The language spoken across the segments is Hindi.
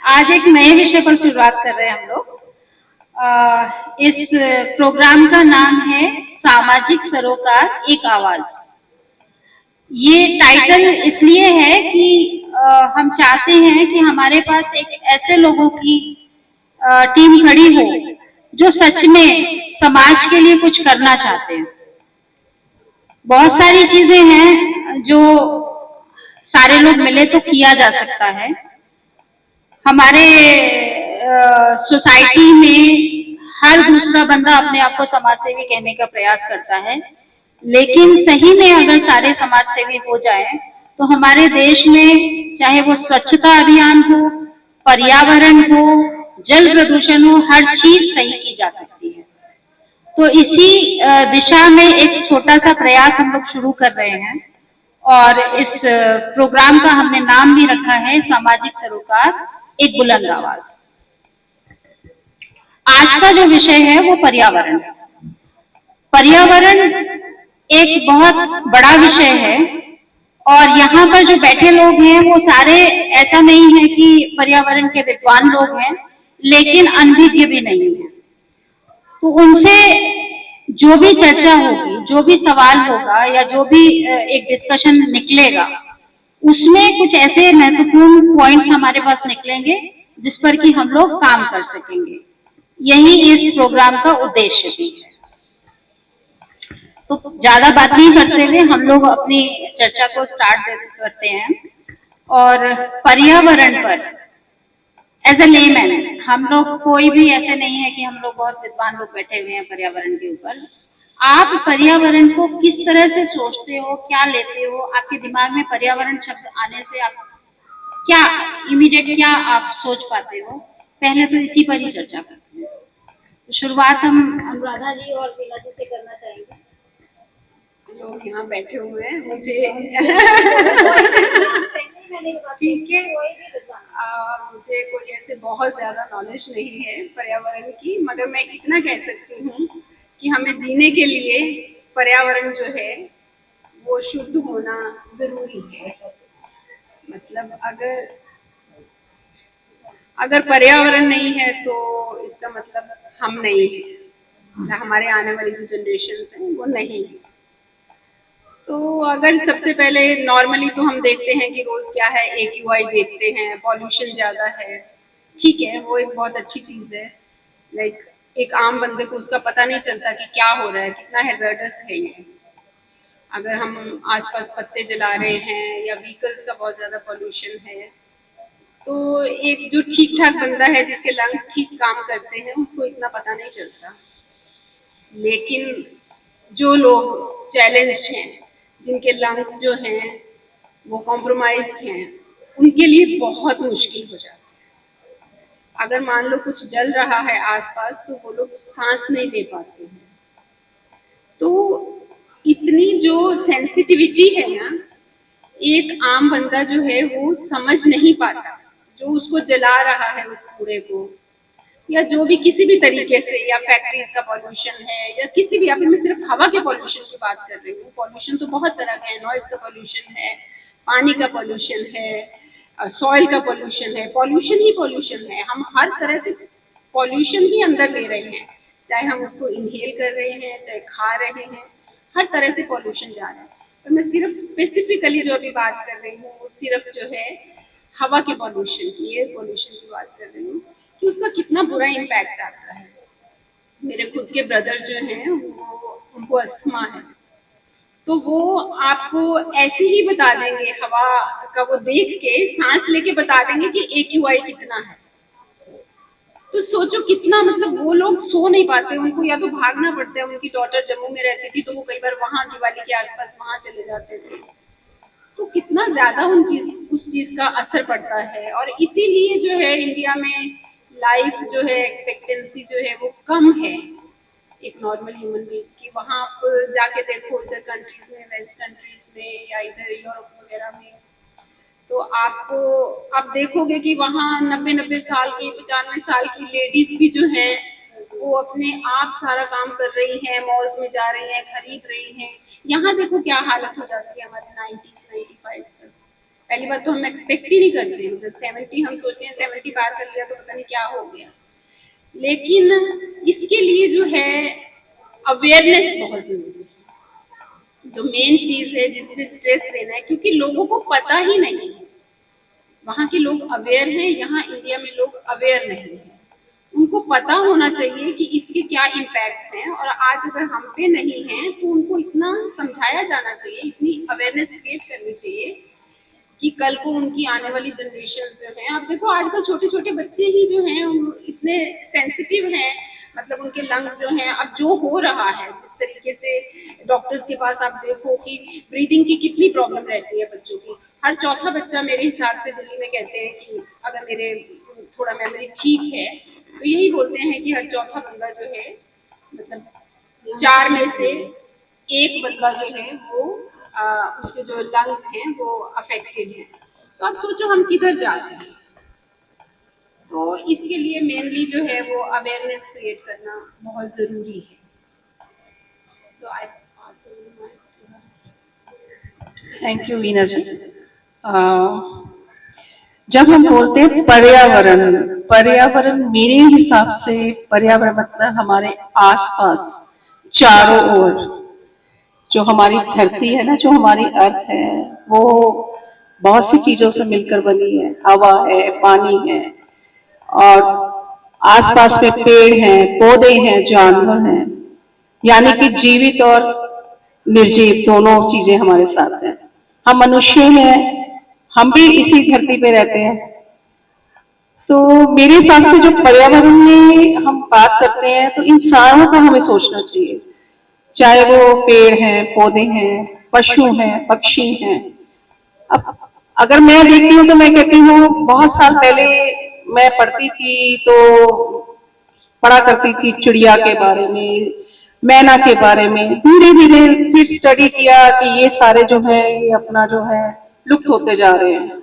आज एक नए विषय पर शुरुआत कर रहे हैं हम लोग। इस प्रोग्राम का नाम है सामाजिक सरोकार एक आवाज। ये टाइटल इसलिए है कि हम चाहते हैं कि हमारे पास एक ऐसे लोगों की टीम खड़ी हो जो सच में समाज के लिए कुछ करना चाहते हैं। बहुत सारी चीजें हैं जो सारे लोग मिले तो किया जा सकता है। हमारे सोसाइटी में हर दूसरा बंदा अपने आप को समाज सेवी कहने का प्रयास करता है, लेकिन सही में अगर सारे समाज सेवी हो जाए तो हमारे देश में चाहे वो स्वच्छता अभियान हो, पर्यावरण हो, जल प्रदूषण हो, हर चीज सही की जा सकती है। तो इसी दिशा में एक छोटा सा प्रयास हम लोग शुरू कर रहे हैं और इस प्रोग्राम का हमने नाम भी रखा है सामाजिक सरोकार एक बुलंद आवाज। आज का जो विषय है वो पर्यावरण। पर्यावरण एक बहुत बड़ा विषय है और यहाँ पर जो बैठे लोग हैं वो सारे ऐसा नहीं है कि पर्यावरण के विद्वान लोग हैं, लेकिन अनभिज्ञ भी नहीं है। तो उनसे जो भी चर्चा होगी, जो भी सवाल होगा या जो भी एक डिस्कशन निकलेगा, उसमें कुछ ऐसे महत्वपूर्ण पॉइंट्स हमारे पास निकलेंगे जिस पर कि हम लोग काम कर सकेंगे। यही इस प्रोग्राम का उद्देश्य भी है। तो ज्यादा बात नहीं करते हुए हम लोग अपनी चर्चा को स्टार्ट करते हैं। और पर्यावरण पर एज ए लेमैन हम लोग कोई भी ऐसे नहीं है कि हम लोग बहुत विद्वान लोग बैठे हुए हैं पर्यावरण के ऊपर। आप पर्यावरण को किस तरह से सोचते हो, क्या लेते हो, आपके दिमाग में पर्यावरण शब्द आने से आप क्या इमीडिएट क्या आप सोच पाते हो, पहले तो इसी पर ही चर्चा करते हैं। तो शुरुआत हम अनुराधा जी और वीना जी से करना चाहेंगे। लोग यहाँ बैठे हुए हैं, मुझे ठीक है, मुझे कोई ऐसे बहुत ज्यादा नॉलेज नहीं है पर्यावरण की, मगर मैं इतना कह सकती हूँ कि हमें जीने के लिए पर्यावरण जो है वो शुद्ध होना जरूरी है। मतलब अगर पर्यावरण नहीं है तो इसका मतलब हम नहीं है, हमारे आने वाली जो जनरेशन है वो नहीं है। तो अगर सबसे पहले नॉर्मली तो हम देखते हैं कि रोज क्या है, AQI देखते हैं, पॉल्यूशन ज्यादा है, ठीक है, वो एक बहुत अच्छी चीज है। लाइक एक आम बंदे को उसका पता नहीं चलता कि क्या हो रहा है, कितना हैजर्डस है ये। अगर हम आसपास पत्ते जला रहे हैं या व्हीकल्स का बहुत ज्यादा पॉल्यूशन है, तो एक जो ठीक ठाक बंदा है जिसके लंग्स ठीक काम करते हैं उसको इतना पता नहीं चलता। लेकिन जो लोग चैलेंज्ड हैं, जिनके लंग्स जो हैं वो कॉम्प्रोमाइज्ड हैं, उनके लिए बहुत मुश्किल हो जाता है। अगर मान लो कुछ जल रहा है आसपास तो वो लोग सांस नहीं ले पाते हैं। तो इतनी जो सेंसिटिविटी है ना, एक आम बंदा जो है वो समझ नहीं पाता। जो उसको जला रहा है उस कूड़े को, या जो भी किसी भी तरीके से, या फैक्ट्रीज का पॉल्यूशन है या किसी भी, अभी मैं सिर्फ हवा के पॉल्यूशन की बात कर रही हूँ, पॉल्यूशन तो बहुत तरह का है, नॉइज का पॉल्यूशन है, पानी का पॉल्यूशन है, सॉइल का पॉल्यूशन है, पॉल्यूशन ही पॉल्यूशन है। हम हर तरह से पॉल्यूशन ही अंदर ले रहे हैं, चाहे हम उसको इनहेल कर रहे हैं, चाहे खा रहे हैं, हर तरह से पॉल्यूशन जा रहा है। तो मैं सिर्फ स्पेसिफिकली जो अभी बात कर रही हूँ वो सिर्फ जो है हवा के पॉल्यूशन की, एयर पॉल्यूशन की बात कर रही हूँ कि उसका कितना बुरा इम्पैक्ट आता है। मेरे खुद के ब्रदर जो हैं वो, उनको अस्थमा है, तो वो आपको ऐसे ही बता देंगे, हवा का वो देख के सांस लेके बता देंगे कि AQI कितना है। तो सोचो कितना, मतलब वो लोग सो नहीं पाते, उनको या तो भागना पड़ता है। उनकी डॉटर जम्मू में रहती थी तो वो कई बार वहां दिवाली के आसपास वहां चले जाते थे। तो कितना ज्यादा उस चीज का असर पड़ता है। और इसीलिए जो है इंडिया में लाइफ जो है एक्सपेक्टेंसी जो है वो कम है एक नॉर्मल ह्यूमन बीइंग की। वहां आप जाके देखो इधर कंट्रीज में, वेस्ट कंट्रीज में या इधर यूरोप वगैरह में, तो आपको आप देखोगे कि वहाँ 90-90 साल की, 95 साल की लेडीज भी जो है वो अपने आप सारा काम कर रही हैं, मॉल्स में जा रही हैं, खरीद रही हैं। यहाँ देखो क्या हालत हो जाती है हमारे 90s 95 तक। पहली बात तो हम एक्सपेक्ट ही नहीं करते, मतलब 70 हम सोचते हैं 70 पार कर लिया तो पता नहीं क्या हो गया। लेकिन इसके लिए जो है अवेयरनेस बहुत जरूरी है, जो मेन चीज है जिसमें स्ट्रेस देना है, क्योंकि लोगों को पता ही नहीं है। वहाँ के लोग अवेयर हैं, यहाँ इंडिया में लोग अवेयर नहीं है। उनको पता होना चाहिए कि इसके क्या इम्पैक्ट्स हैं, और आज अगर हम पे नहीं है तो उनको इतना समझाया जाना चाहिए, इतनी अवेयरनेस क्रिएट करनी चाहिए कि कल को उनकी आने वाली जनरेशन जो हैं, अब देखो आजकल छोटे छोटे बच्चे ही जो हैं इतने सेंसिटिव हैं, मतलब उनके लंग्स जो हैं, अब जो हो रहा है जिस तरीके से डॉक्टर्स के पास आप देखो कि ब्रीदिंग की कितनी प्रॉब्लम रहती है बच्चों की। हर चौथा बच्चा मेरे हिसाब से दिल्ली में कहते हैं कि अगर मेरे थोड़ा मेमोरी ठीक है तो यही बोलते हैं कि हर चौथा बंदा जो है, मतलब 4 में से 1 बंदा जो है वो उसके जो लंग्स हैं वो अफेक्टेड हैं। तो आप सोचो हम किधर जा रहे हैं। तो इसके लिए मेनली जो है वो अवेयरनेस क्रिएट करना बहुत जरूरी है। So I thank you Veena ji. जब हम बोलते हैं पर्यावरण, पर्यावरण मेरे हिसाब से पर्यावरण मतलब हमारे आसपास चारों ओर जो हमारी धरती है ना, जो हमारी अर्थ है, वो बहुत सी चीजों से मिलकर बनी है। हवा है, पानी है, और आसपास में पेड़ हैं, पौधे हैं, जानवर हैं, यानी कि जीवित और निर्जीव दोनों चीजें हमारे साथ हैं। हम मनुष्य हैं, हम भी इसी धरती पे रहते हैं। तो मेरे हिसाब से जो पर्यावरण में हम बात करते हैं तो इन सारों का हमें सोचना चाहिए, चाहे वो पेड़ हैं, पौधे हैं, पशु हैं, पक्षी हैं। अब अगर मैं देखती हूँ तो मैं कहती हूँ बहुत साल पहले मैं पढ़ती थी तो पढ़ा करती थी चिड़िया के बारे में, मैना के बारे में। धीरे धीरे फिर स्टडी किया कि ये सारे जो है ये अपना जो है लुप्त होते जा रहे हैं,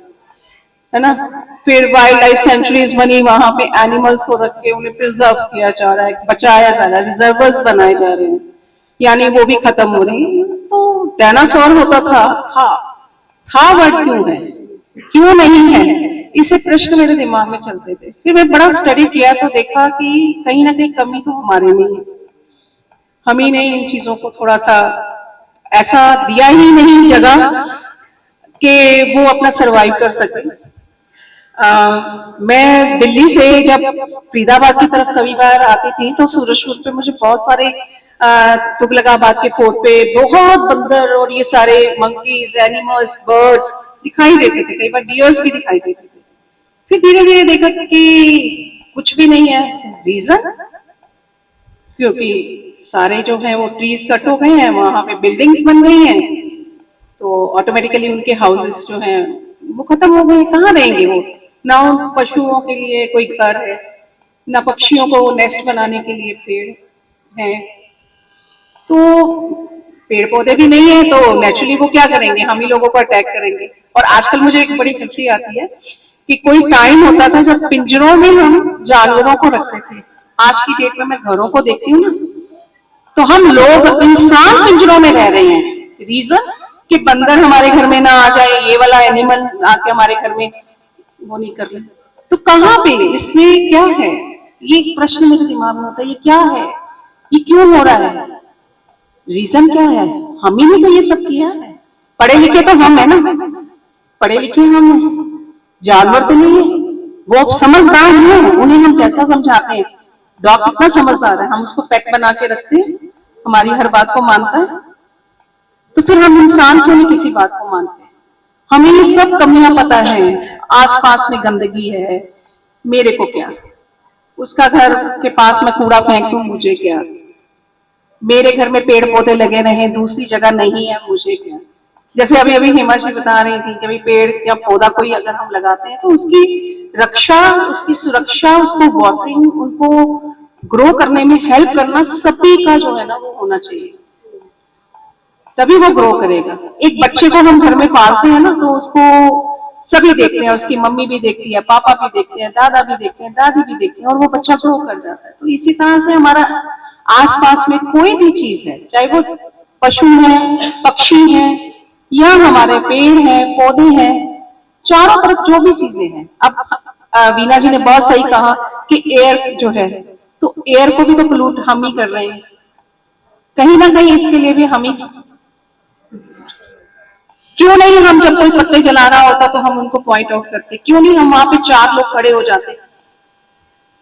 है ना। फिर वाइल्ड लाइफ सेंचुरीज बनी, वहां पे एनिमल्स को रख के उन्हें प्रिजर्व किया जा रहा है, बचाया जा रहा है, रिजर्वर्स बनाए जा रहे हैं, यानी वो भी खत्म हो रही है। तो डायनासोर होता था वर्ड क्यों है, क्यों नहीं है, इसे प्रश्न मेरे दिमाग में चलते थे। फिर मैं बड़ा स्टडी किया तो देखा कि कहीं ना कहीं कमी तो हमारे में है, हम ही ने इन चीजों को थोड़ा सा ऐसा दिया ही नहीं जगह कि वो अपना सरवाइव कर सके। मैं दिल्ली से जब फरीदाबाद की तरफ कभी बार आती थी तो सूरजपुर पे मुझे बहुत सारे तुगलकाबाद के फोर्ट पे बहुत बंदर और ये सारे मंकीज, एनिमल्स, बर्ड्स दिखाई देते थे, कई बार डियर्स भी दिखाई देते थे। फिर धीरे धीरे देखा कि कुछ भी नहीं है। रीजन क्योंकि सारे जो है वो ट्रीज कट हो गए हैं, वहां पे बिल्डिंग्स बन गई हैं, तो ऑटोमेटिकली उनके हाउसेस जो हैं वो खत्म हो गए। कहाँ रहेंगे वो? ना उन पशुओं के लिए कोई घर है, ना पक्षियों को नेस्ट बनाने के लिए पेड़ है, तो पेड़ पौधे भी नहीं है, तो नेचुरली वो क्या करेंगे, हम ही लोगों को अटैक करेंगे। और आजकल मुझे एक बड़ी हंसी आती है कि कोई टाइम होता था जब पिंजरों में हम जानवरों को रखते थे। आज की डेट में मैं घरों को देखती हूँ ना, तो हम लोग इंसान पिंजरों में रह रहे हैं। रीजन कि बंदर हमारे घर में ना आ जाए, ये वाला एनिमल आके हमारे घर में वो नहीं कर ले। तो कहाँ पे इसमें क्या है, ये प्रश्न मेरे दिमाग में होता है, ये क्या है, ये क्यों हो रहा है, रीजन क्या है? हम ही ने तो ये सब किया है। पढ़े लिखे तो हम है ना, पढ़े लिखे हम हैं, जानवर तो नहीं है। वो समझदार है, उन्हें हम जैसा समझाते हैं, डॉग कितना समझदार है, हम उसको पेट बना के रखते हैं, हमारी हर बात को मानता है। तो फिर हम इंसान क्यों नहीं किसी बात को मानते? हमें ये सब कमियां पता है। आसपास में गंदगी है, मेरे को क्या, उसका घर के पास में कूड़ा फेंक दूं, मुझे क्या, मेरे घर में पेड़ पौधे लगे रहे, दूसरी जगह नहीं है, मुझे क्या। जैसे अभी अभी हिमाशी बता रही थी कि पेड़ या पौधा कोई अगर हम लगाते हैं तो उसकी रक्षा, उसकी सुरक्षा, उसको वाटरिंग, उनको ग्रो करने में हेल्प करना सभी का जो है ना वो होना चाहिए, तभी वो ग्रो करेगा। एक बच्चे को हम घर में पालते हैं ना, तो उसको सभी देखते हैं, उसकी मम्मी भी देखती है, पापा भी देखते हैं, दादा भी देखते हैं, दादी भी देखते हैं, और वो बच्चा ग्रो कर जाता है। तो इसी तरह से हमारा आसपास में कोई भी चीज है, चाहे वो पशु है, पक्षी है, या हमारे पेड़ हैं, पौधे हैं, चारों तरफ जो भी चीजें हैं। अब वीना जी ने बहुत सही कहा कि एयर जो है, तो एयर को भी तो पोल्यूट हम ही कर रहे हैं, कहीं ना कहीं इसके लिए भी हम ही। क्यों नहीं हम जब कोई पत्ते जला रहा होता तो हम उनको पॉइंट आउट करते, क्यों नहीं हम वहां पे 4 लोग खड़े हो जाते,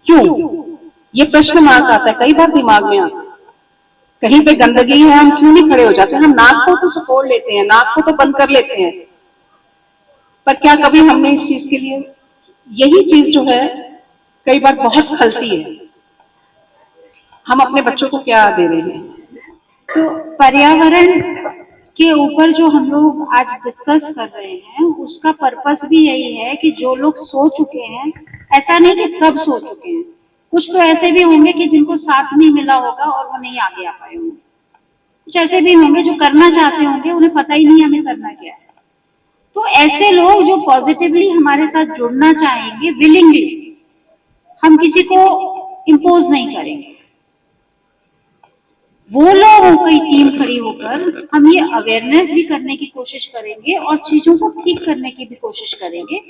क्यों? ये प्रश्न मार्क आता है कई बार दिमाग में आता है। कहीं पे गंदगी है, हम क्यों नहीं खड़े हो जाते? हम नाक को तो सपोर्ट लेते हैं, नाक को तो बंद कर लेते हैं, पर क्या कभी हमने इस चीज के लिए, यही चीज जो है कई बार बहुत खलती है, हम अपने बच्चों को क्या दे रहे हैं? तो पर्यावरण के ऊपर जो हम लोग आज डिस्कस कर रहे हैं, उसका पर्पस भी यही है कि जो लोग सो चुके हैं, ऐसा नहीं कि सब सो चुके हैं, कुछ तो ऐसे भी होंगे कि जिनको साथ नहीं मिला होगा और वो नहीं आगे आ पाए होंगे, कुछ ऐसे भी होंगे जो करना चाहते होंगे, उन्हें पता ही नहीं हमें करना क्या है। तो ऐसे लोग जो पॉजिटिवली हमारे साथ जुड़ना चाहेंगे, विलिंगली, हम किसी को इम्पोज नहीं करेंगे, वो लोगों की टीम खड़ी होकर हम ये अवेयरनेस भी करने की कोशिश करेंगे और चीजों को ठीक करने की भी कोशिश करेंगे।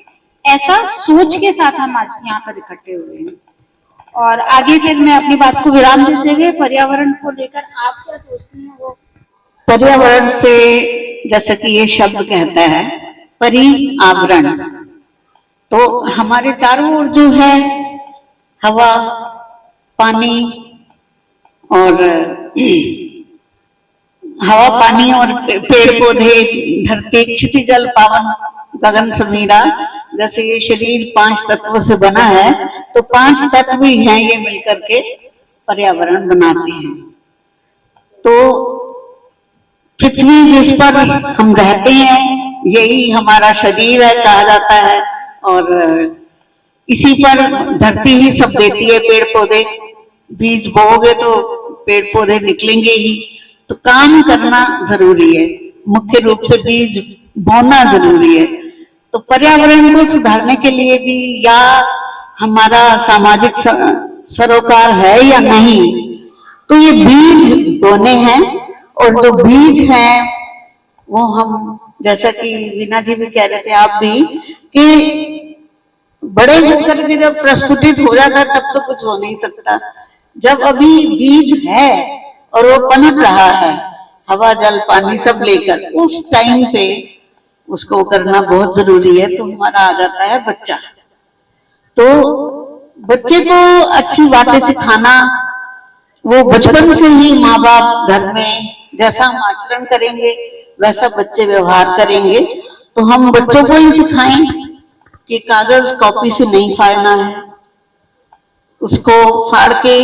ऐसा सोच के साथ हम आज यहाँ पर इकट्ठे हुए हैं। और आगे फिर मैं अपनी बात को विराम देते हुए पर्यावरण को लेकर आप क्या सोचते हैं? वो पर्यावरण से, जैसा कि ये शब्द कहता है पर्यावरण, तो हमारे चारों ओर जो है हवा, पानी और हवा, पानी और पेड़ पौधे, धरती, क्षिति, जल, पावन, गगन, समीरा, जैसे ये शरीर 5 तत्वों से बना है, तो 5 तत्व ही हैं, ये मिलकर के पर्यावरण बनाते हैं। तो पृथ्वी जिस पर हम रहते हैं, यही हमारा शरीर है कहा जाता है, और इसी पर धरती ही सब देती है, पेड़ पौधे, बीज बोओगे तो पेड़ पौधे निकलेंगे ही, तो काम करना जरूरी है, मुख्य रूप से बीज बोना जरूरी है। तो पर्यावरण को सुधारने के लिए भी, या हमारा सामाजिक सरोकार है या नहीं, तो ये बीज बोने हैं, और जो बीज हैं वो हम, जैसा कि वीना जी भी कह रहे थे, आप भी, कि बड़े होकर के जब प्रस्फुटित हो जाता है तब तो कुछ हो नहीं सकता। जब अभी बीज है और वो पनप रहा है, हवा, जल, पानी सब लेकर, उस टाइम पे उसको करना बहुत जरूरी है। तो हमारा आ जाता है बच्चा। तो बच्चे को अच्छी बातें सिखाना, वो बचपन से ही माँ बाप घर में जैसा हम आचरण करेंगे वैसा बच्चे व्यवहार करेंगे। तो हम बच्चों को ही सिखाएं कि कागज कॉपी से नहीं फाड़ना है, उसको फाड़ के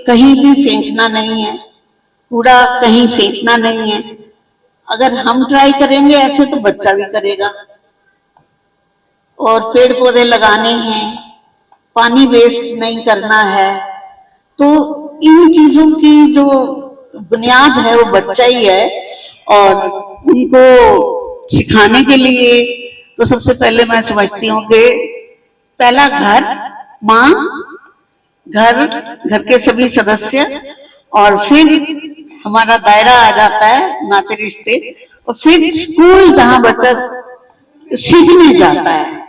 कहीं भी फेंकना नहीं है, कूड़ा कहीं फेंकना नहीं है। अगर हम ट्राई करेंगे ऐसे तो बच्चा भी करेगा। और पेड़ पौधे लगाने हैं, पानी वेस्ट नहीं करना है। तो इन चीजों की जो बुनियाद है वो बच्चा ही है, और उनको सिखाने के लिए तो सबसे पहले मैं समझती हूँ कि पहला घर, माँ, घर के सभी सदस्य, और फिर हमारा दायरा आ जाता है नाते रिश्ते, और फिर स्कूल जहाँ बच्चा सीखने जाता है।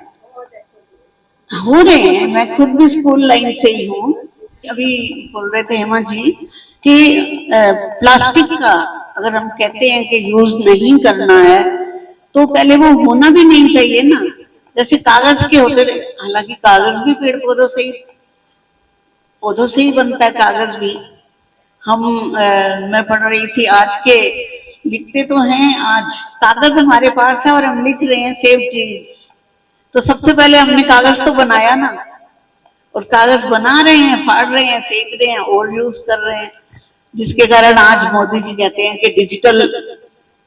हो रहे हैं, मैं खुद भी स्कूल लाइन से ही हूँ। अभी बोल रहे थे हेमा जी कि प्लास्टिक का अगर हम कहते हैं कि यूज नहीं करना है, तो पहले वो होना भी नहीं चाहिए ना। जैसे कागज के होते थे, हालांकि कागज भी पेड़ पौधों से ही बनता है, कागज भी। मैं पढ़ रही थी आज के, लिखते तो हैं, आज कागज हमारे पास है और हम लिख रहे हैं सेव ट्रीज। तो सबसे पहले हमने कागज तो बनाया ना, और कागज बना रहे हैं, फाड़ रहे हैं, फेंक रहे हैं और यूज कर रहे हैं, जिसके कारण आज मोदी जी कहते हैं कि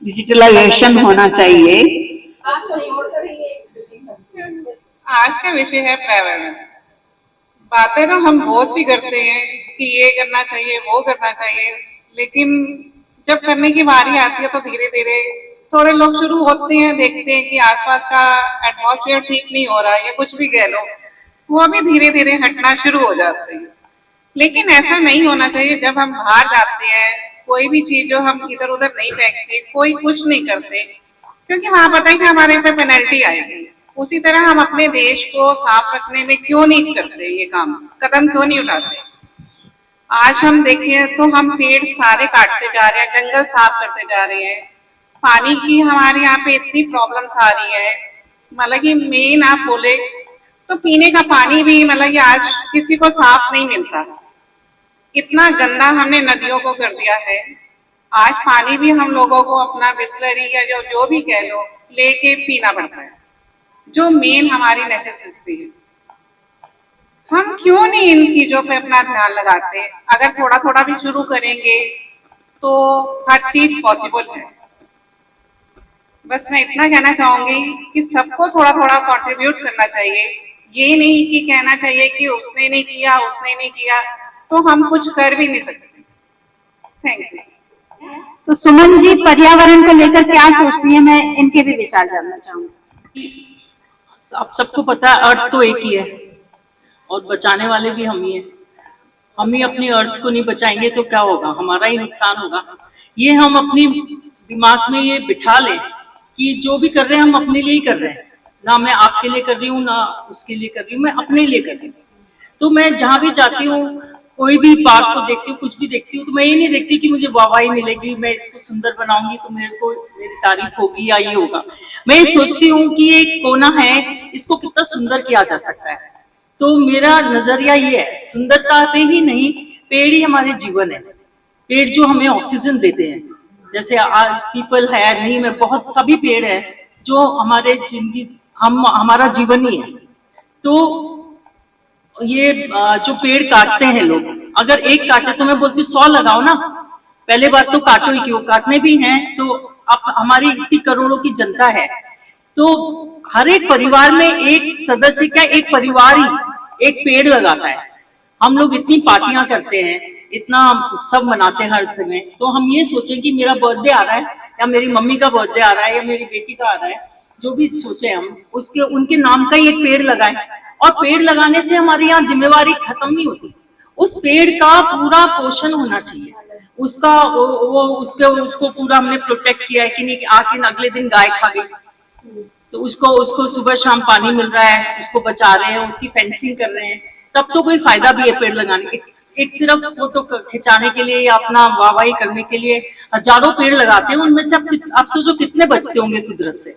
डिजिटलाइजेशन होना चाहिए। आज का विषय है पर्यावरण। बातें तो हम बहुत सी करते हैं कि ये करना चाहिए, वो करना चाहिए, लेकिन जब करने की बारी आती है तो धीरे धीरे थोड़े लोग शुरू होते हैं, देखते हैं कि आसपास का एटमॉस्फेयर ठीक नहीं हो रहा है या कुछ भी कह लो, वो भी धीरे धीरे हटना शुरू हो जाते हैं। लेकिन ऐसा नहीं होना चाहिए। जब हम बाहर जाते हैं, कोई भी चीज जो हम इधर उधर नहीं फेंकते, कोई कुछ नहीं करते, क्योंकि वहां पता है कि हमारे पे पेनल्टी आएगी। उसी तरह हम अपने देश को साफ रखने में क्यों नहीं करते ये काम, कदम क्यों नहीं उठाते? आज हम देखें तो हम पेड़ सारे काटते जा रहे हैं, जंगल साफ करते जा रहे हैं, पानी की हमारे यहाँ पे इतनी प्रॉब्लम्स आ रही है। मतलब कि मेन आप बोले तो पीने का पानी भी मतलब कि आज किसी को साफ नहीं मिलता, इतना गंदा हमने नदियों को कर दिया है। आज पानी भी हम लोगों को अपना बिस्लरी या जो भी कह लो लेके पीना पड़ता है, जो मेन हमारी नेसेसिटी है। हम क्यों नहीं इन चीजों पे अपना ध्यान लगाते? अगर थोड़ा थोड़ा भी शुरू करेंगे तो हर चीज पॉसिबल है। बस मैं इतना कहना चाहूंगी कि सबको थोड़ा थोड़ा कंट्रीब्यूट करना चाहिए, ये नहीं कि कहना चाहिए कि उसने नहीं किया उसने नहीं किया, तो हम कुछ कर भी नहीं सकते। Thank you. तो सुमन जी पर्यावरण को लेकर क्या सोचती है, मैं इनके भी विचार जानना चाहूंगी। आप सबको पता है अर्थ तो एक ही है और बचाने वाले भी हम ही हैं। हम ही अपनी अर्थ को नहीं बचाएंगे तो क्या होगा, हमारा ही नुकसान होगा। ये हम अपनी दिमाग में ये बिठा लें कि जो भी कर रहे हैं हम अपने लिए ही कर रहे हैं, ना मैं आपके लिए कर रही हूँ ना उसके लिए कर रही हूँ, मैं अपने लिए कर रही हूँ। तो मैं जहां भी जाती हूँ, कोई भी पार्क को देखती हूँ, कुछ भी देखती हूँ, तो मैं ये नहीं देखती कि मुझे वाहवाही मिलेगी, मैं इसको सुंदर बनाऊंगी तो मेरे को मेरी तारीफ होगी या ये होगा। मैं ये सोचती हूँ कि ये कोना है, इसको कितना सुंदर किया जा सकता है। तो मेरा नजरिया ये है, सुंदरता पे ही नहीं, पेड़ ही हमारे जीवन है। पेड़ जो हमें ऑक्सीजन देते हैं, जैसे पीपल है, नीम है, बहुत सभी पेड़ है जो हमारे जिंदगी हमारा जीवन ही है। तो ये जो पेड़ काटते हैं लोग, अगर एक काटे तो मैं बोलती 100 लगाओ ना। पहले बात तो काटो ही क्यों, काटने भी हैं तो अब हमारी इतनी करोड़ों की जनता है, तो हर एक परिवार में एक सदस्य, क्या एक परिवार ही एक पेड़ लगाता है। हम लोग इतनी पार्टियां करते हैं, इतना उत्सव मनाते हैं हर समय, तो हम ये सोचें कि मेरा बर्थडे आ रहा है या मेरी मम्मी का बर्थडे आ रहा है या मेरी बेटी का आ रहा है, जो भी सोचे हम उसके उनके नाम का ही एक पेड़ लगाएं। और पेड़ लगाने से हमारे यहाँ जिम्मेवारी खत्म नहीं होती, उस पेड़ का पूरा पोषण होना चाहिए, उसका उसको पूरा हमने प्रोटेक्ट किया है कि नहीं, कि आके अगले दिन गाय खा गई तो उसको सुबह शाम पानी मिल रहा है, उसको बचा रहे हैं, उसकी फेंसिंग कर रहे हैं, तब तो कोई फायदा भी है पेड़ लगाने। एक सिर्फ फोटो खिंचाने के लिए या अपना वाहवाही करने के लिए हजारों पेड़ लगाते हैं, उनमें से आप सोचो कितने बचते होंगे कुदरत से।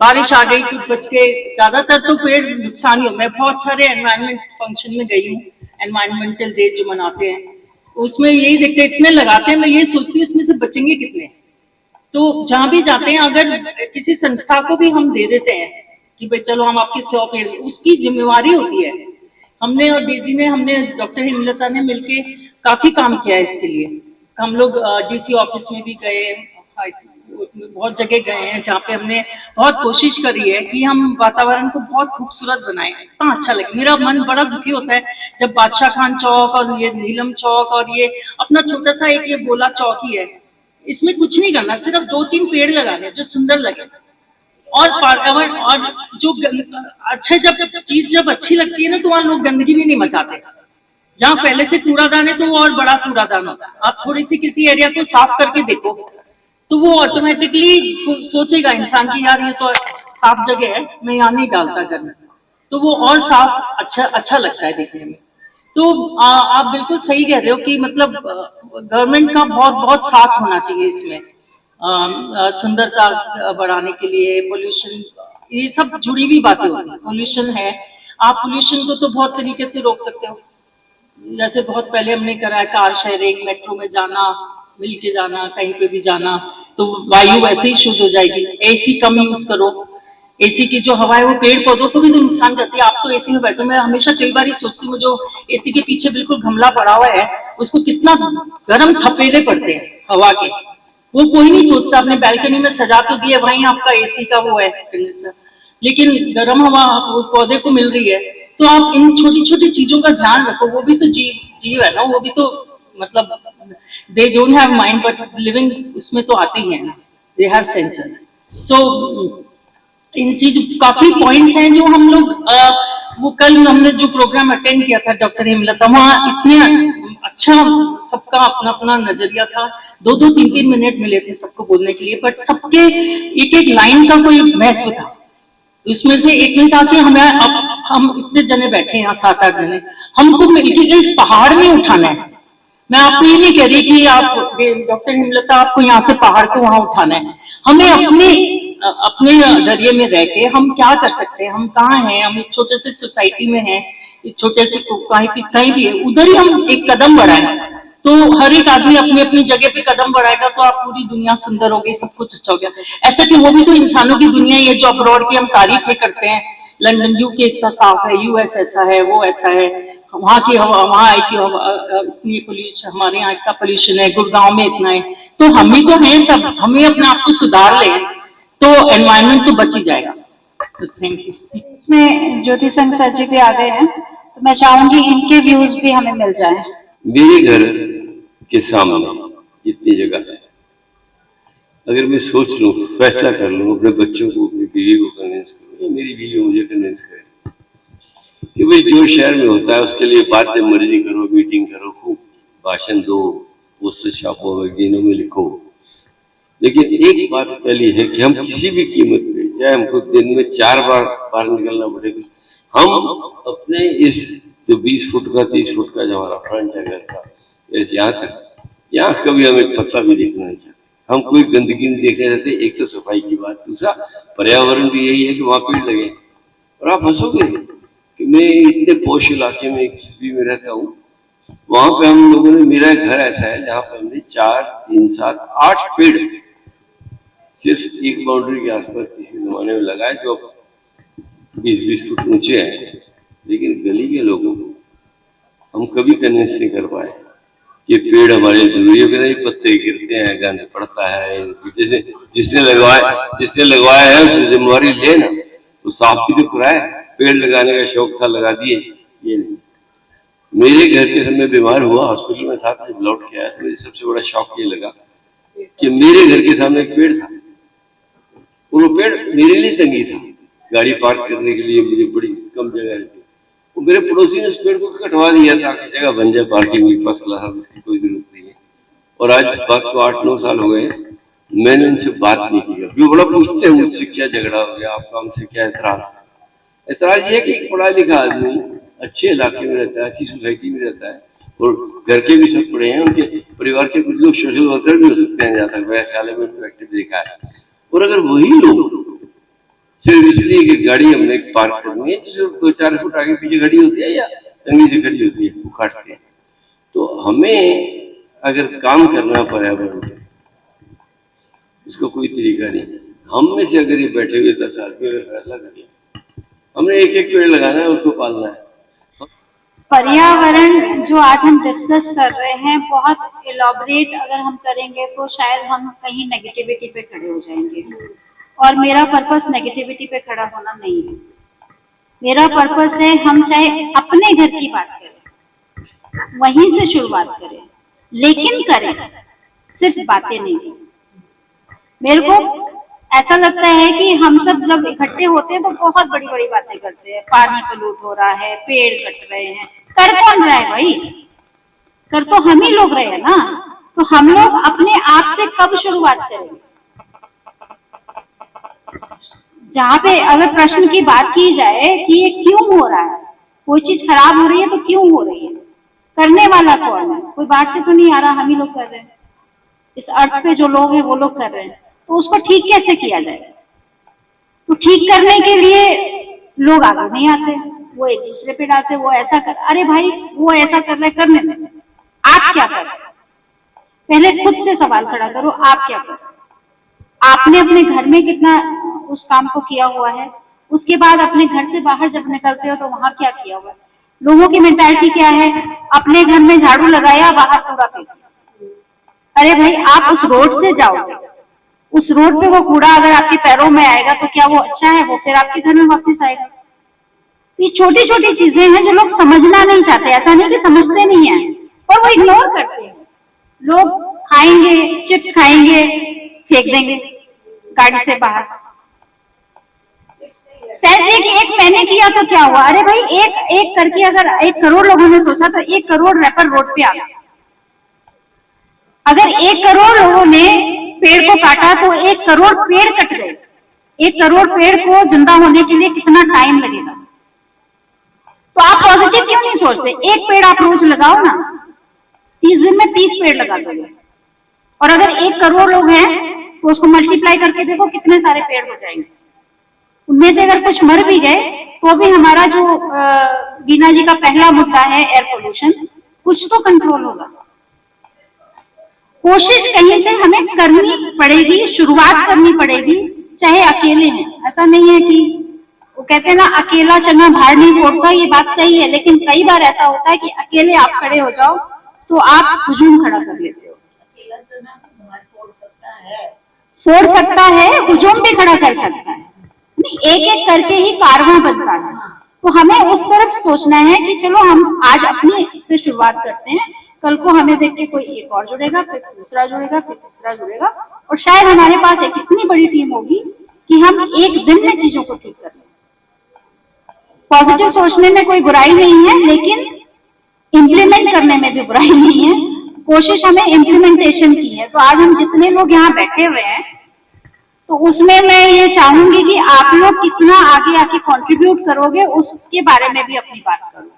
बारिश आ गई कुछ बच के, ज्यादातर तो पेड़ नुकसान ही हो। मैं बहुत सारे एनवायरमेंट फंक्शन में गई हूँ, एनवायरमेंटल डे जो मनाते हैं उसमें यही देखते इतने लगाते हैं, मैं ये सोचती हूँ इसमें से बचेंगे कितने। तो जहां भी जाते हैं, अगर किसी संस्था को भी हम दे देते हैं कि भाई चलो हम आपके 100 पेड़, उसकी जिम्मेवारी होती है। हमने और डेजी ने, हमने डॉक्टर हेमलता ने मिलके काफी काम किया है इसके लिए। हम लोग डीसी ऑफिस में भी गए, बहुत जगह गए हैं जहाँ पे हमने बहुत कोशिश करी है कि हम वातावरण को बहुत खूबसूरत बनाएं, इतना अच्छा लगे। मेरा मन बड़ा दुखी होता है जब बादशाह खान चौक और ये नीलम चौक और ये अपना छोटा सा एक ये गोला चौक ही है, इसमें कुछ नहीं करना, सिर्फ 2-3 पेड़ लगाने जो सुंदर लगे। और जो अच्छा, जब चीज जब अच्छी लगती है ना तो वहाँ लोग गंदगी भी नहीं मचाते। जहाँ पहले से कूड़ादान है तो वो और बड़ा कूड़ादान होता है। आप थोड़ी सी किसी एरिया को साफ करके देखो तो वो ऑटोमेटिकली सोचेगा इंसान की यार ये तो साफ जगह है, मैं यहाँ नहीं डालता करना, तो वो और साफ अच्छा लगता है देखने में। तो आप बिल्कुल सही कह रहे हो कि मतलब गवर्नमेंट का बहुत साथ होना चाहिए इसमें, सुंदरता बढ़ाने के लिए। पोल्यूशन, ये सब जुड़ी हुई बातें होती है। पोल्यूशन है, आप पोल्यूशन को तो बहुत तरीके से रोक सकते हो, जैसे बहुत पहले हमने करा है कार शेयरिंग, मेट्रो में जाना, मिल के जाना, कहीं पे भी जाना, तो वायु वैसे ही शुद्ध हो जाएगी। एसी कम यूज करो, एसी की जो हवा है वो पेड़ पौधों को भी तो नुकसान करती है। आप तो एसी में बैठो, मैं हमेशा कई बार ही सोचती हूँ जो एसी के पीछे बिल्कुल गमला पड़ा हुआ है उसको कितना गर्म थपेले पड़ते हैं हवा के, वो कोई नहीं सोचता। अपने बैल्कनी में सजा तो दिया, वहीं आपका एसी का वो है कंडेंसर, लेकिन गर्म हवा पौधे को मिल रही है। तो आप इन छोटी छोटी चीजों का ध्यान रखो, वो भी तो जीव है ना, वो भी तो मतलब they don't have mind but living उसमें तो आते ही है ना, दे हैव सेंसेस। सो इन चीज काफी पॉइंट्स हैं जो हम लोग वो कल हमने जो प्रोग्राम अटेंड किया था डॉक्टर हेमलता, वहाँ इतने अच्छा सबका अपना अपना नजरिया था। 2-2, 3-3 मिनट मिले थे सबको बोलने के लिए, बट सबके एक एक लाइन का कोई महत्व था। इसमें से एक ने कहा कि हमें अब हम इतने जने बैठे हैं यहाँ 7-8 जने, हमको मिलकर एक पहाड़ में उठाना है। मैं आपको ये नहीं कह रही कि आप डॉक्टर हेमलता आपको यहाँ से पहाड़ को वहां उठाना है, हमें अपने दरिये में रह के हम क्या कर सकते हैं, हम कहाँ हैं, हम एक छोटे से सोसाइटी में हैं, एक छोटे से कहीं भी है, उधर ही हम एक कदम बढ़ाएं। तो हर एक आदमी अपनी अपनी जगह पे कदम बढ़ाएगा तो आप पूरी दुनिया सुंदर हो गई, सब कुछ अच्छा हो गया। ऐसा कि वो भी तो इंसानों की दुनिया ही है जो अब्रॉड की हम तारीफें करते हैं, लंदन यूके इतना साफ है, यूएस ऐसा है, वो ऐसा है, वहां की हवा, वहां आई की हवा इतनी पोल्यूशन, हमारे यहाँ इतना पोल्यूशन है, गुड़गांव में इतना है। तो हम ही तो हैं सब, हमें अपने आप को सुधार लें तो एनवायरनमेंट तो बच ही जाएगा। Thank you. इसमें ज्योति संघ सर जी भी आ गए हैं, तो मैं चाहूंगी इनके व्यूज भी हमें मिल जाए। मेरे घर के सामने जितनी जगह है, अगर मैं सोच लूं, फैसला कर लूं, अपने बच्चों को, अपनी बीवी को कन्विंस करूं या मेरी बीवी मुझे कन्विंस करे कि भाई जो शहर में होता है उसके लिए बातें मर्जी करो, मीटिंग करो, खूब भाषण दो, पोस्टर छापो, मैगजीनों में लिखो, लेकिन एक बात पहली है कि हम किसी भी कीमत पे, चाहे हमको दिन में 4 बार बाहर निकलना पड़ेगा, हम अपने इस जो 20 फुट का 30 फुट का जो हमारा फ्रंट है घर का, यहाँ तक, यहाँ कभी हम एक पत्ता भी देखना नहीं चाहते, हम कोई गंदगी नहीं देखना चाहते। एक तो सफाई की बात, दूसरा पर्यावरण भी यही है कि वहां पेड़ लगे। और आप हंसोगे कि मैं इतने पोश इलाके में किसी में रहता हूँ, वहां पे हम लोगों ने, मेरा घर ऐसा है जहाँ पे हमने 4, 3, 7, 8 पेड़ सिर्फ एक बाउंड्री के आसपास किसी जमाने में लगाए जो 20-20 फुट ऊंचे हैं, लेकिन गली के लोगों को हम कभी कन्विंस नहीं कर पाए कि पेड़ हमारे जरूरी है। नहीं, पत्ते गिरते हैं, गंद पड़ता है, जिसने लगवाया है उसकी जिम्मेवारी लेना, तो साफ भी तो कराए। पेड़ लगाने का शौक था, लगा दिए, ये नहीं। मेरे घर के समय बीमार हुआ, हॉस्पिटल में था, तो जब लौट के आया, मुझे सबसे बड़ा शौक ये लगा कि मेरे घर के सामने एक पेड़ था, और वो पेड़ मेरे लिए तंगी था, गाड़ी पार्क करने के लिए मुझे बड़ी कम जगह रहती। वो मेरे पड़ोसी ने उस पेड़ को कटवा दिया ताकि जगह बन जाए पार्किंग में, फर्स्ट क्लास, इसकी कोई जरूरत नहीं है। और आज इस बात को 8-9 साल हो गए, मैंने उनसे बात नहीं की। वो बड़ा पूछते हैं मुझसे, क्या झगड़ा हो गया आपका, हमसे क्या एतराज है? एतराज ये कि एक पढ़ा लिखा आदमी अच्छे इलाके में रहता है, अच्छी सोसाइटी में रहता है, और घर के भी सब पढ़े हैं, उनके परिवार के कुछ लोग सोशल वर्कर भी हो सकते हैं, जहाँ तक मेरे ख्याल में एक्टिव देखा है। और अगर वही लोग सिर्फ इसलिए कि गाड़ी हमने पार्क करनी है, सिर्फ 2-4 फुट आगे पीछे खड़ी होती है या तंगी से खड़ी होती है, वो काटते हैं। तो हमें अगर काम करना पर्यावरण पे, उसका कोई तरीका नहीं। हम में से अगर ये बैठे हुए 10 आदमी अगर फैसला करें, हमने एक पेड़ लगाना है, उसको पालना है। पर्यावरण जो आज हम डिस्कस कर रहे हैं, बहुत इलॉबरेट अगर हम करेंगे तो शायद हम कहीं नेगेटिविटी पे खड़े हो जाएंगे, और मेरा पर्पस नेगेटिविटी पे खड़ा होना नहीं है। मेरा पर्पस है हम चाहे अपने घर की बात करें, वहीं से शुरुआत करें, लेकिन करें, सिर्फ बातें नहीं। मेरे को ऐसा लगता है कि हम सब जब इकट्ठे होते हैं तो बहुत बड़ी बड़ी बातें करते हैं, पानी पोल्यूट हो रहा है, पेड़ कट रहे हैं, कर कौन रहा है भाई? कर तो हम ही लोग रहे हैं ना। तो हम लोग अपने आप से कब शुरुआत करेंगे? जहाँ पे अगर प्रश्न की बात की जाए कि ये क्यों हो रहा है, कोई चीज खराब हो रही है तो क्यों हो रही है, करने वाला कौन है? कोई बाहर से तो नहीं आ रहा, हम ही लोग कर रहे हैं। इस अर्थ पे जो लोग हैं वो लोग कर रहे हैं, तो उसको ठीक कैसे किया जाए? तो ठीक करने के लिए लोग आगे नहीं आते, वो एक दूसरे पे डालते, वो ऐसा कर, अरे भाई वो ऐसा कर रहे, करने दो, आप क्या कर? पहले खुद से सवाल खड़ा करो, आप क्या कर? आपने अपने घर में कितना उस काम को किया हुआ है? उसके बाद अपने घर से बाहर जब निकलते हो तो वहां क्या किया हुआ है? लोगों की मेंटालिटी क्या है? अपने घर में झाड़ू लगाया, बाहर कूड़ा फेंक दिया। अरे भाई आप उस रोड से जाओगे, उस रोड पे वो कूड़ा अगर आपके पैरों में आएगा तो क्या वो अच्छा है? वो फिर आपके घर में वापस आएगा। तो ये छोटी छोटी चीजें हैं जो लोग समझना नहीं चाहते। ऐसा नहीं कि समझते नहीं है, और वो इग्नोर करते हैं। लोग खाएंगे, चिप्स खाएंगे, फेंक देंगे गाड़ी से बाहर। सेंस ये कि एक मैंने किया तो क्या हुआ? अरे भाई एक एक करके अगर 1 करोड़ लोगों ने सोचा तो 1 करोड़ रैपर रोड पे आ गए। अगर 1 करोड़ लोगों ने पेड़ को काटा तो 1 करोड़ पेड़ कट गए। 1 करोड़ पेड़ को जिंदा होने के लिए कितना टाइम लगेगा? तो आप पॉजिटिव क्यों नहीं सोचते? 1 पेड़ आप रोज लगाओ ना, 30 दिन में 30 पेड़ लगा दोगे। और अगर 1 करोड़ लोग हैं तो उसको मल्टीप्लाई करके देखो कितने सारे पेड़ हो जाएंगे। उनमें से अगर कुछ मर भी गए तो भी हमारा जो बीना जी का पहला मुद्दा है एयर पोल्यूशन, कुछ तो कंट्रोल होगा। कोशिश कहीं से हमें करनी पड़ेगी, शुरुआत करनी पड़ेगी, चाहे अकेले हैं। ऐसा नहीं है कि वो कहते हैं ना अकेला चना भार नहीं फोड़ता, ये बात सही है, लेकिन कई बार ऐसा होता है कि अकेले आप खड़े हो जाओ तो आप हुजूम खड़ा कर लेते हो। अकेला चना भार फोड़ सकता है, हुजूम भी खड़ा कर सकता है। एक एक करके ही कारवां बनता है। तो हमें उस तरफ सोचना है कि चलो हम आज अपने से शुरुआत करते हैं, कल को हमें देख के कोई एक और जुड़ेगा, फिर दूसरा जुड़ेगा, फिर तीसरा जुड़ेगा, और शायद हमारे पास एक इतनी बड़ी टीम होगी कि हम एक दिन में चीजों को ठीक कर लें। पॉजिटिव सोचने में कोई बुराई नहीं है, लेकिन इम्प्लीमेंट करने में भी बुराई नहीं है। कोशिश हमें इम्प्लीमेंटेशन की है। तो आज हम जितने लोग यहाँ बैठे हुए हैं, तो उसमें मैं ये चाहूंगी कि आप लोग कितना आगे आके कंट्रीब्यूट करोगे उसके बारे में भी अपनी बात करो।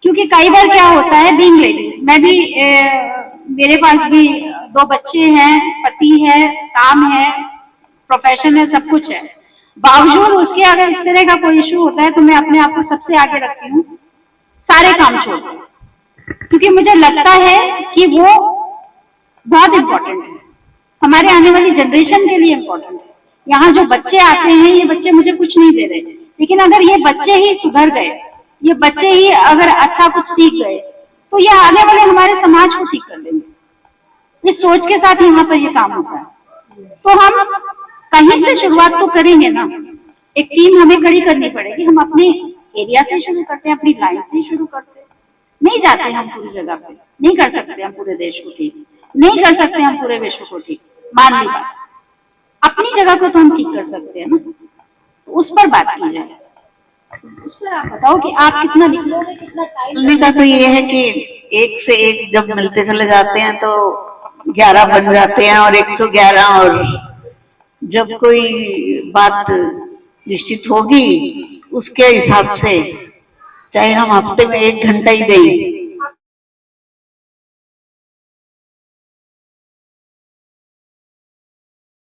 क्योंकि कई बार क्या होता है, बीइंग लेडीज, मैं भी मेरे पास भी 2 बच्चे हैं, पति है, काम है, प्रोफेशन है, सब कुछ है, बावजूद उसके अगर इस तरह का कोई इशू होता है तो मैं अपने आप को सबसे आगे रखती हूँ, सारे काम छोड़, क्योंकि मुझे लगता है कि वो बहुत इंपॉर्टेंट है, हमारे आने वाली जनरेशन के लिए इम्पोर्टेंट है। यहाँ जो बच्चे आते हैं, ये बच्चे मुझे कुछ नहीं दे रहे, लेकिन अगर ये बच्चे ही सुधर गए, ये बच्चे ही अगर अच्छा कुछ सीख गए, तो ये आने वाले हमारे समाज को ठीक कर देंगे। इस सोच के साथ यहाँ पर ये काम होता है। तो हम कहीं से शुरुआत तो करेंगे ना, एक टीम हमें खड़ी करनी पड़ेगी। हम अपने एरिया से शुरू करते हैं, अपनी लाइन से शुरू करते हैं, नहीं जाते हम पूरी जगह पे, नहीं कर सकते हम पूरे देश को ठीक, नहीं कर सकते हम पूरे विश्व को ठीक, मान ली बात, अपनी जगह को तो हम ठीक कर सकते हैं ना, तो उस पर बात की जाए। उस पर आप बताओ कि आप कितना निकलोगे, कितना टाइम का तो ये है कि एक से एक जब मिलते चले जाते हैं तो 11 बन जाते हैं और 111, और जब कोई बात निश्चित होगी उसके हिसाब से, चाहे हम हफ्ते में 1 घंटा ही दें,